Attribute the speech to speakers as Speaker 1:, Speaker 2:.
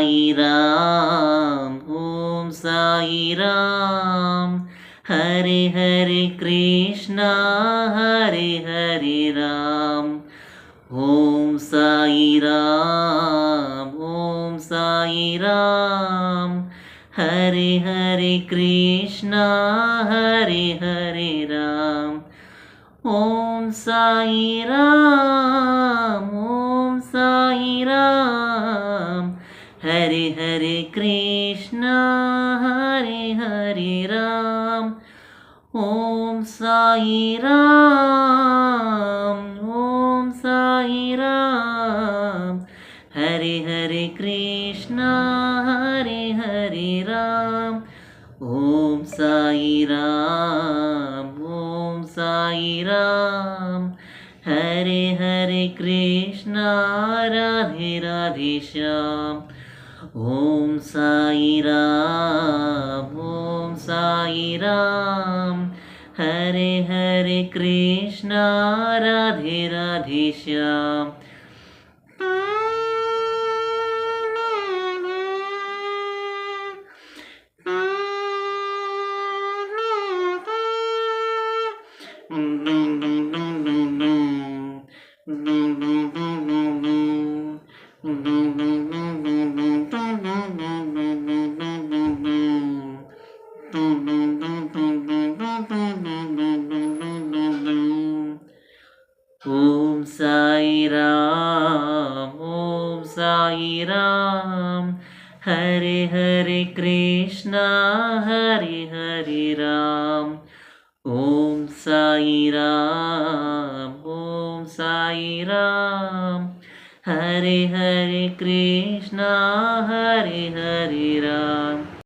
Speaker 1: Sai Ram, Om Sai Ram. Hare Hare Krishna Hare Hare Ram. Om Sai Ram, Om Sai Ram. Hare Hare Krishna Hare Hare Ram. Om Sai Ram, Om Sai Ram. Hare Hare Krishna Hare Hare Ram. Om Sai Ram, Om Sai Ram. Hare Hare Krishna Hare Hare Ram. Om Sai Ram, Om Sai Ram. Hare Hare Krishna Radhe Radhe Shyam. Om Sai Ram, Om Sai Ram. Hare Hare Krishna Radhe Radhe Shyam. Om Sai Ram, Om Sai Ram. Hare Hare Krishna Hare Hare Ram. Om Sai Ram, Om Sai Ram. Hare Hare Krishna Hare Hare Ram.